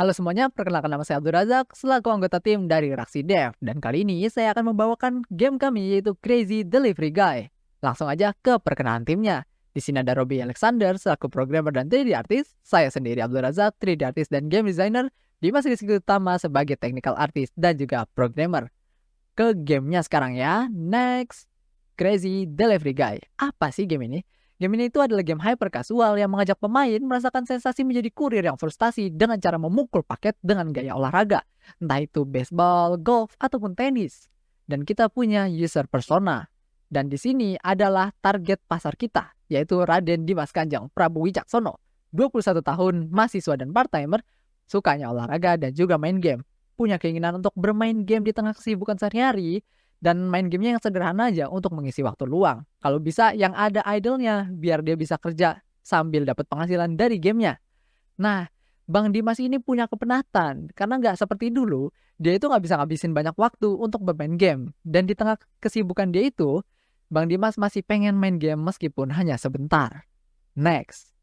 Halo semuanya, perkenalkan nama saya Abdul Razak selaku anggota tim dari Raksi Dev. Dan kali ini saya akan membawakan game kami yaitu Crazy Delivery Guy. Langsung aja ke perkenalan timnya. Di sini ada Robby Alexander selaku programmer dan 3D artist. Saya sendiri Abdul Razak, 3D artist dan game designer. Dimas Rizky Utama sebagai technical artist dan juga programmer. Ke gamenya sekarang ya. Next, Crazy Delivery Guy. Apa sih game ini? Game ini itu adalah game hyper casual yang mengajak pemain merasakan sensasi menjadi kurir yang frustasi dengan cara memukul paket dengan gaya olahraga. Entah itu baseball, golf, ataupun tenis. Dan kita punya user persona. Dan di sini adalah target pasar kita, yaitu Raden Dimas Kanjeng Prabu Wicaksono. 21 tahun, mahasiswa dan part-timer, sukanya olahraga dan juga main game. Punya keinginan untuk bermain game di tengah kesibukan sehari-hari, dan main gamenya yang sederhana aja untuk mengisi waktu luang. Kalau bisa yang ada idolnya biar dia bisa kerja sambil dapat penghasilan dari gamenya. Nah, Bang Dimas ini punya kepenatan karena nggak seperti dulu, dia itu nggak bisa ngabisin banyak waktu untuk bermain game. Dan di tengah kesibukan dia itu, Bang Dimas masih pengen main game meskipun hanya sebentar. Next,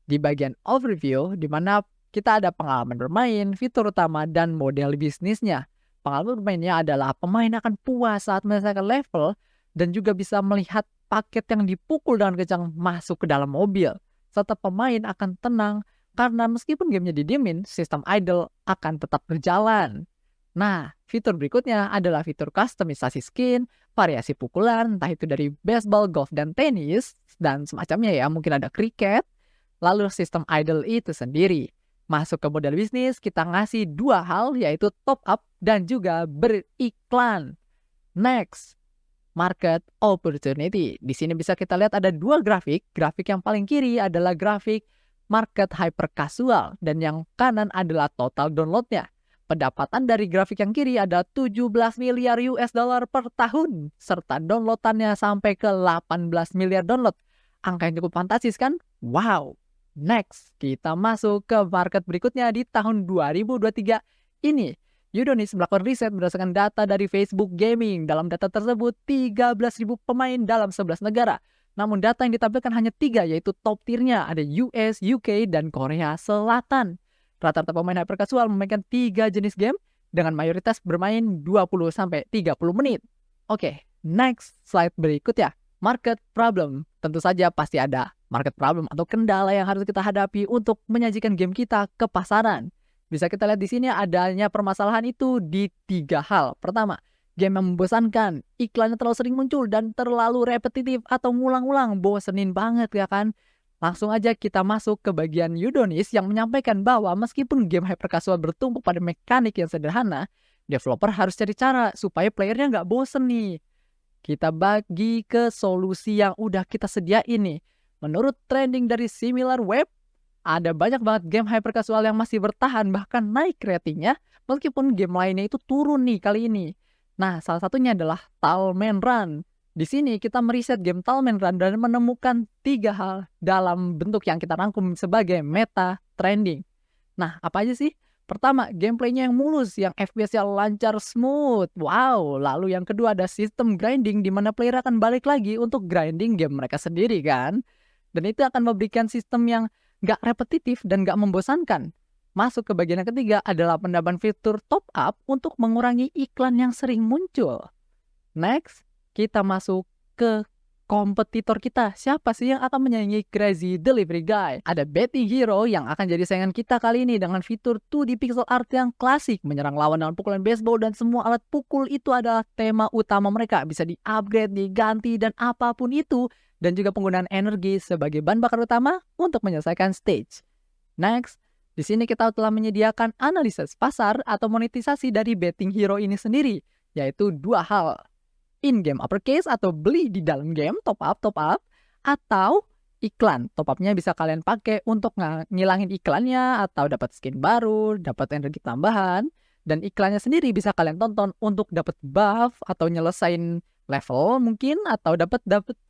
di bagian overview di mana kita ada pengalaman bermain, fitur utama, dan model bisnisnya. Pengalaman bermainnya adalah pemain akan puas saat menyelesaikan level dan juga bisa melihat paket yang dipukul dengan kencang masuk ke dalam mobil. Serta pemain akan tenang karena meskipun gamenya didiemin, sistem idle akan tetap berjalan. Nah, fitur berikutnya adalah fitur kustomisasi skin, variasi pukulan, entah itu dari baseball, golf, dan tenis, dan semacamnya ya, mungkin ada cricket. Lalu sistem idle itu sendiri. Masuk ke model bisnis, kita ngasih dua hal yaitu top up dan juga beriklan. Next, market opportunity. Di sini bisa kita lihat ada dua grafik. Grafik yang paling kiri adalah grafik market hyper casual dan yang kanan adalah total downloadnya. Pendapatan dari grafik yang kiri ada 17 miliar US dollar per tahun serta downloadannya sampai ke 18 miliar download. Angka yang cukup fantastis kan? Wow. Next, kita masuk ke market berikutnya di tahun 2023 ini. Udonis melakukan riset berdasarkan data dari Facebook Gaming. Dalam data tersebut, 13.000 pemain dalam 11 negara. Namun data yang ditampilkan hanya 3, yaitu top tier-nya. Ada US, UK, dan Korea Selatan. Rata-rata pemain hypercasual memainkan 3 jenis game dengan mayoritas bermain 20-30 menit. Oke, next slide berikutnya. Market problem. Tentu saja pasti ada market problem atau kendala yang harus kita hadapi untuk menyajikan game kita ke pasaran. Bisa kita lihat di sini adanya permasalahan itu di 3 hal. Pertama, game yang membosankan, iklannya terlalu sering muncul dan terlalu repetitif atau ngulang-ulang, bosenin banget ya kan? Langsung aja kita masuk ke bagian Udonis yang menyampaikan bahwa meskipun game hypercasual bertumpu pada mekanik yang sederhana, developer harus cari cara supaya playernya nggak bosen nih. Kita bagi ke solusi yang udah kita sediain nih. Menurut trending dari SimilarWeb, ada banyak banget game hypercasual yang masih bertahan bahkan naik ratingnya meskipun game lainnya itu turun nih kali ini. Nah, salah satunya adalah Talman Run. Di sini kita meriset game Talman Run dan menemukan 3 hal dalam bentuk yang kita rangkum sebagai meta trending. Nah, apa aja sih? Pertama, gameplaynya yang mulus, yang FPS-nya lancar smooth. Wow, lalu yang kedua ada sistem grinding di mana player akan balik lagi untuk grinding game mereka sendiri kan. Dan itu akan memberikan sistem yang nggak repetitif dan nggak membosankan. Masuk ke bagian yang ketiga adalah penambahan fitur top up untuk mengurangi iklan yang sering muncul. Next, kita masuk ke kompetitor kita. Siapa sih yang akan menyaingi Crazy Delivery Guy? Ada Betting Hero yang akan jadi saingan kita kali ini dengan fitur 2D pixel art yang klasik, menyerang lawan dengan pukulan baseball dan semua alat pukul itu adalah tema utama mereka. Bisa di-upgrade, diganti, dan apapun itu. Dan juga penggunaan energi sebagai bahan bakar utama untuk menyelesaikan stage. Next, di sini kita telah menyediakan analisis pasar atau monetisasi dari Betting Hero ini sendiri, yaitu 2 hal. In-game uppercase atau beli di dalam game, top up, atau iklan. Top up-nya bisa kalian pakai untuk ngilangin iklannya atau dapat skin baru, dapat energi tambahan, dan iklannya sendiri bisa kalian tonton untuk dapat buff atau nyelesain level mungkin atau dapat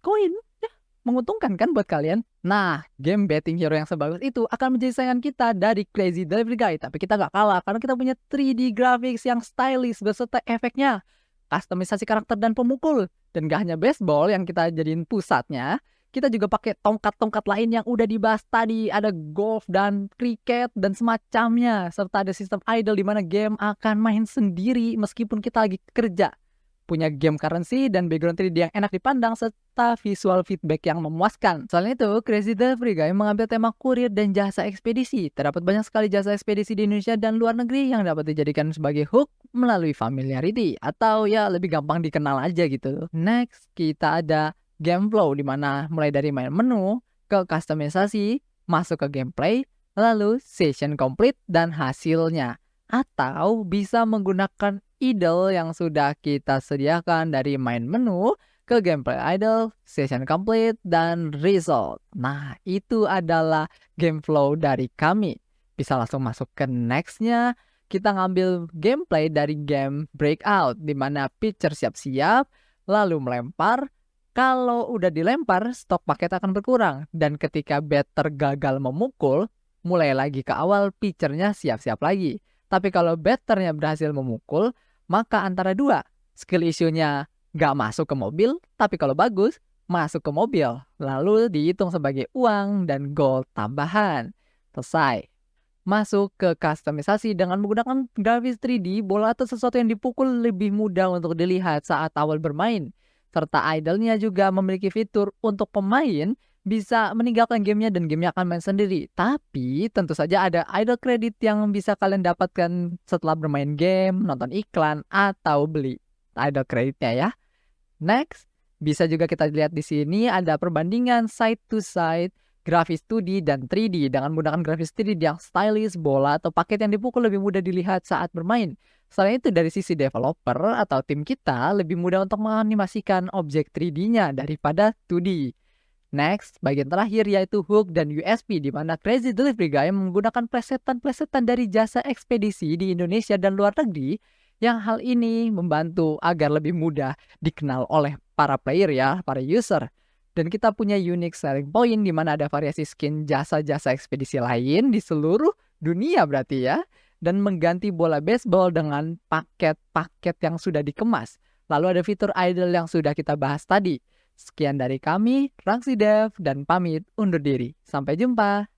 koin. Ya, menguntungkan kan buat kalian? Nah, game Betting Hero yang sebagus itu akan menjadi saingan kita dari Crazy Delivery Guy, tapi kita nggak kalah karena kita punya 3D graphics yang stylish beserta efeknya, kustomisasi karakter dan pemukul. Dan gak hanya baseball yang kita jadiin pusatnya, kita juga pakai tongkat-tongkat lain yang udah dibahas tadi. Ada golf dan kriket dan semacamnya. Serta ada sistem idle di mana game akan main sendiri meskipun kita lagi kerja. Punya game currency dan background 3D yang enak dipandang serta visual feedback yang memuaskan. Selain itu, Crazy Delivery Guy mengambil tema kurir dan jasa ekspedisi. Terdapat banyak sekali jasa ekspedisi di Indonesia dan luar negeri yang dapat dijadikan sebagai hook melalui familiarity atau ya lebih gampang dikenal aja gitu. Next, kita ada game flow di mana mulai dari main menu ke customisasi, masuk ke gameplay, lalu session complete dan hasilnya. Atau bisa menggunakan idle yang sudah kita sediakan dari main menu ke gameplay idle, session complete, dan result. Nah, itu adalah game flow dari kami. Bisa langsung masuk ke next-nya. Kita ngambil gameplay dari game breakout, di mana pitcher siap-siap, lalu melempar. Kalau udah dilempar, stok paket akan berkurang. Dan ketika batter gagal memukul, mulai lagi ke awal, pitchernya siap-siap lagi. Tapi kalau batternya berhasil memukul, maka antara dua, skill issue-nya nggak masuk ke mobil, tapi kalau bagus, masuk ke mobil. Lalu dihitung sebagai uang dan gold tambahan. Selesai. Masuk ke customisasi dengan menggunakan grafis 3D, bola atau sesuatu yang dipukul lebih mudah untuk dilihat saat awal bermain. Serta idle-nya juga memiliki fitur untuk pemain bisa meninggalkan gamenya dan gamenya akan main sendiri. Tapi tentu saja ada idle credit yang bisa kalian dapatkan setelah bermain game, nonton iklan, atau beli idle creditnya ya. Next, bisa juga kita lihat di sini ada perbandingan side to side, grafis 2D dan 3D dengan menggunakan grafis 3D yang stylish, bola atau paket yang dipukul lebih mudah dilihat saat bermain. Selain itu dari sisi developer atau tim kita lebih mudah untuk menganimasikan objek 3D-nya daripada 2D. Next, bagian terakhir yaitu hook dan USP di mana Crazy Delivery Guy menggunakan plesetan-plesetan dari jasa ekspedisi di Indonesia dan luar negeri yang hal ini membantu agar lebih mudah dikenal oleh para player ya, para user. Dan kita punya unique selling point di mana ada variasi skin jasa-jasa ekspedisi lain di seluruh dunia berarti ya. Dan mengganti bola baseball dengan paket-paket yang sudah dikemas. Lalu ada fitur idle yang sudah kita bahas tadi. Sekian dari kami, Rangsi Dev, dan pamit undur diri. Sampai jumpa.